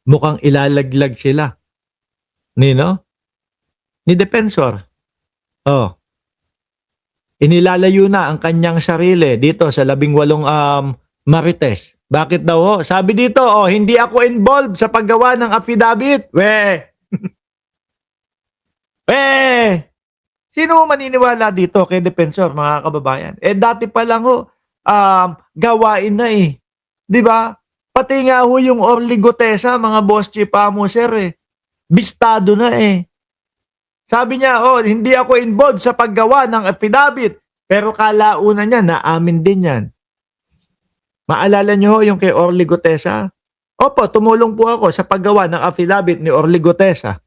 mukhang ilalaglag sila ni Defensor. Oh. Inilalayo na ang kanyang sarili dito sa 18 Marites. Bakit daw ho? Sabi dito, hindi ako involved sa paggawa ng affidavit. Sino maniniwala dito kay Defensor, mga kababayan? Dati pa lang gawain na eh. 'Di ba? Pati nga ho yung Orly Gutesa, mga boss chief amo sir bistado na eh. Sabi niya, hindi ako involved sa paggawa ng affidavit. Pero kalaunan niya, naamin din yan. Maalala niyo yung kay Orly Gutesa? Opo, tumulong po ako sa paggawa ng affidavit ni Orly Gutesa.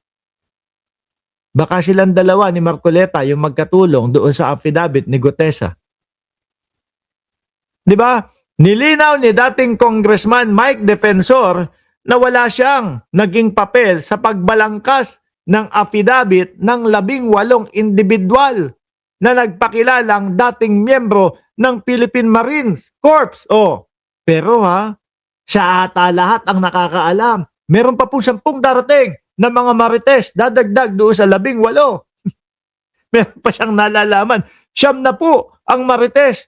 Baka silang dalawa ni Marcoleta yung magkatulong doon sa affidavit ni Gutesa. Di ba? Nilinaw ni dating Congressman Mike Defensor na wala siyang naging papel sa pagbalangkas ng affidavit ng 18 individual na nagpakilalang dating miyembro ng Philippine Marines Corps. Pero siya ata lahat ang nakakaalam. Meron pa po 10 darating na mga Marites, dadagdag doon sa 18. Meron pa siyang nalalaman. 9 na po ang Marites.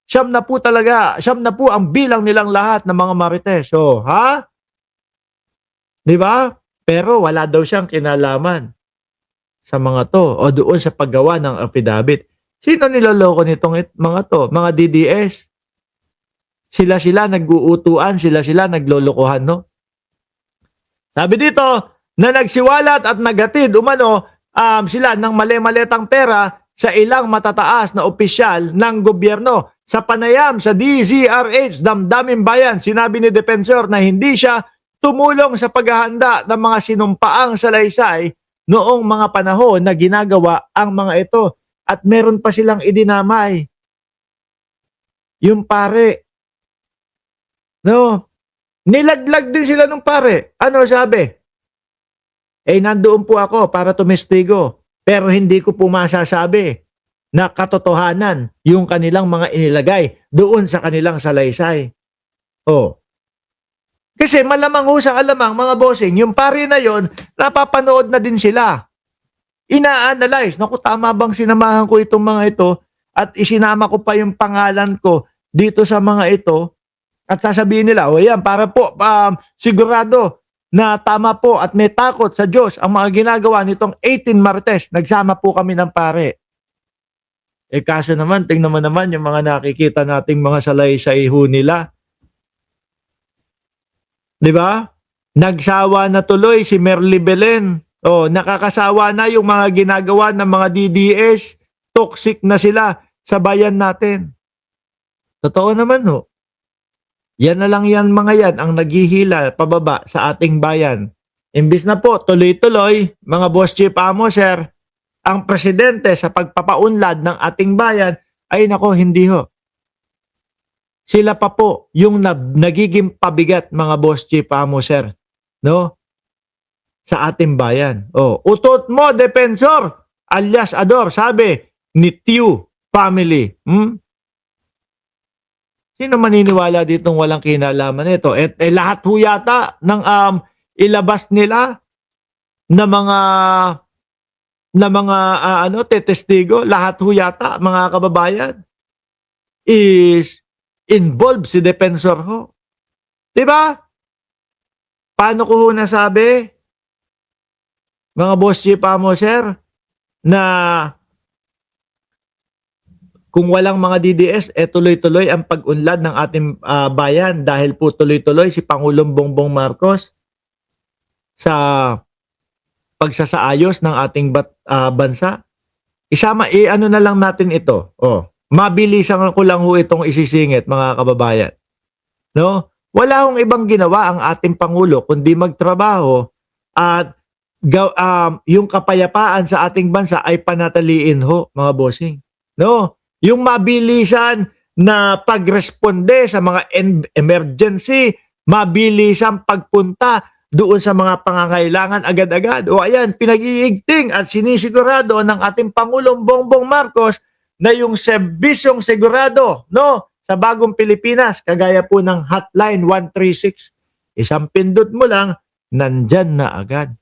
9 na po talaga. 9 na po ang bilang nilang lahat ng mga Marites. Di ba? Pero wala daw siyang kinalaman sa mga to o doon sa paggawa ng affidavit. Sino niloloko nitong mga to? Mga DDS. Sila nag-uutuan, sila naglolokohan, no? Sabi dito, na nagsiwalat at nagatid umano sila ng mali-maletang pera sa ilang matataas na opisyal ng gobyerno. Sa panayam sa DZRH, Damdamin Bayan, sinabi ni Defensor na hindi siya tumulong sa paghahanda ng mga sinumpaang salaysay noong mga panahon na ginagawa ang mga ito. At meron pa silang idinamay. Yung pare. No? Nilaglag din sila ng pare. Ano sabi? Nandoon po ako para tumestigo. Pero hindi ko po masasabi na katotohanan yung kanilang mga inilagay doon sa kanilang salaysay. Kasi malamang sa alamang mga bossing, yung pare na yon, napapanood na din sila. Ina-analyze, naku, tama bang sinamahan ko itong mga ito at isinama ko pa yung pangalan ko dito sa mga ito at sasabihin nila, yan, para po sigurado na tama po at may takot sa Diyos ang mga ginagawa nitong 18 Marites. Nagsama po kami ng pare. Kaso naman, tingnan mo naman yung mga nakikita nating mga salaysay ho nila. Di ba? Nagsawa na tuloy si Merly Belen. Nakakasawa na yung mga ginagawa ng mga DDS. Toxic na sila sa bayan natin. Totoo naman ho. Yan na lang yan mga yan ang naghihila pababa sa ating bayan. Imbis na po tuloy-tuloy, mga boss chief amo sir, ang presidente sa pagpapaunlad ng ating bayan, ay nako, hindi ho. Sila pa po yung nagiging pabigat, mga boss chief amo sir, no? Sa ating bayan. Utot mo, Defensor, alias Ador, sabi ni Tiu family. Sino maniniwala ditong walang kinalaman nito? Lahat ho yata ng ilabas nila na mga tetestigo, lahat ho yata, mga kababayan, is involved si Defensor ho. Diba? Paano ko ho nasabi, mga boss chief amo sir, na kung walang mga DDS, tuloy-tuloy ang pag-unlad ng ating bayan dahil po tuloy-tuloy si Pangulong Bongbong Marcos sa pagsasaayos ng ating bansa. Ano na lang natin ito. Mabilisan ko lang ho itong isisingit, mga kababayan. No? Wala hong ibang ginawa ang ating Pangulo kundi magtrabaho at yung kapayapaan sa ating bansa ay panataliin ho, mga bossing. No? Yung mabilisan na pagresponde sa mga emergency, mabilisan pagpunta doon sa mga pangangailangan agad-agad. Ayan, pinag-iigting at sinisigurado ng ating Pangulong Bongbong Marcos na yung serbisyong sigurado, no, sa bagong Pilipinas, kagaya po ng Hotline 136. Isang pindot mo lang, nandyan na agad.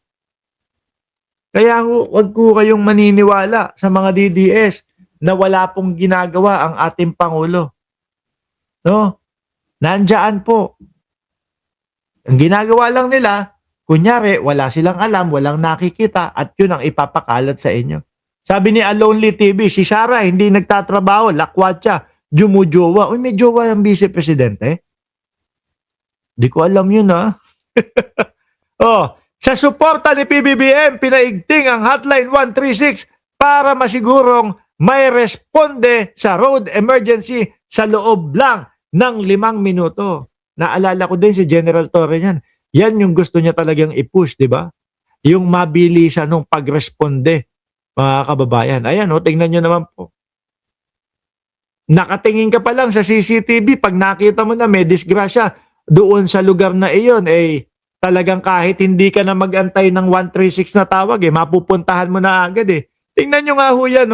Kaya huwag ko kayong maniniwala sa mga DDS na wala pong ginagawa ang ating Pangulo. No? Nandyan po. Ang ginagawa lang nila, kunyari, wala silang alam, walang nakikita, at yun ang ipapakalat sa inyo. Sabi ni Alonely TV, si Sara hindi nagtatrabaho, lakwat siya, jumujowa. Uy, may jowa ang vice-presidente? Di ko alam yun, ha? Oh, sa suporta ni PBBM, pinaigting ang Hotline 136 para masigurong may responde sa road emergency sa loob lang ng 5 minuto. Naalala ko din si General Torre niyan. Yan yung gusto niya talagang i-push, di ba? Yung mabilisan ng pagresponde, mga kababayan. Ayan, tingnan nyo naman po. Nakatingin ka pa lang sa CCTV, pag nakita mo na may disgrasya doon sa lugar na iyon, talagang kahit hindi ka na mag-antay ng 136 na tawag, mapupuntahan mo na agad Tingnan nyo nga ho yan,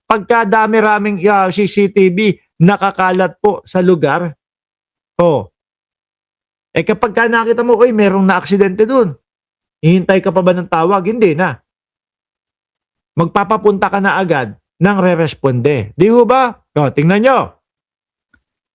pagkadami-raming CCTV nakakalat po sa lugar. Kapag ka nakita mo, merong na-aksidente dun, hihintay ka pa ba ng tawag? Hindi na. Magpapapunta ka na agad ng re-responde. Di ho ba? Tingnan nyo.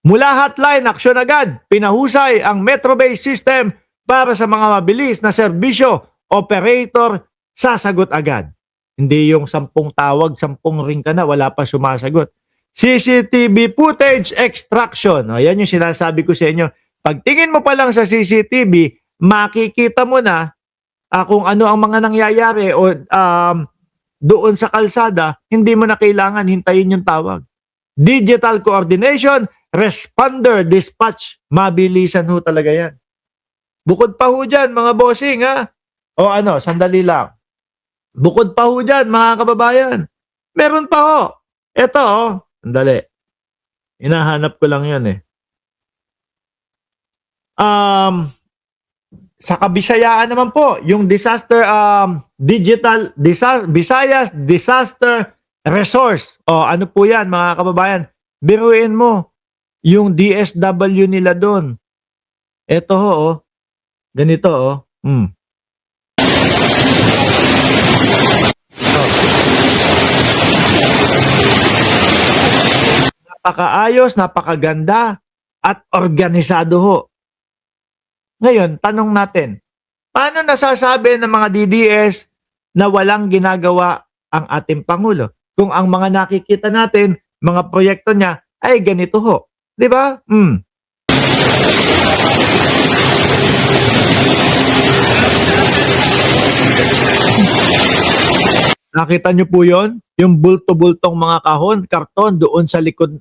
Mula hotline, aksyon agad, pinahusay ang Metro-based system para sa mga mabilis na serbisyo, operator, sasagot agad. Hindi yung 10 tawag, 10 ring ka na, wala pa sumasagot. CCTV footage extraction. Yan yung sinasabi ko sa inyo. Pagtingin mo pa lang sa CCTV, makikita mo na kung ano ang mga nangyayari o doon sa kalsada, hindi mo na kailangan hintayin yung tawag. Digital coordination, responder dispatch, mabilisan ho talaga yan. Bukod pa ho dyan, mga bossing, sandali lang. Bukod pa ho dyan, mga kababayan. Meron pa ho. Ito, sandali. Hinahanap ko lang yan sa Kabisayaan naman po, yung disaster, Visayas Disaster Resource. Ano po yan, mga kababayan? Biruin mo, yung DSW nila doon. Ito ho, ganito, Napakaayos, napakaganda, at organisado ho. Ngayon, tanong natin, paano nasasabi ng mga DDS na walang ginagawa ang ating Pangulo? Kung ang mga nakikita natin, mga proyekto niya, ay ganito ho. Di ba? Nakita niyo po yon? Yung bulto-bultong mga kahon, karton doon sa likod,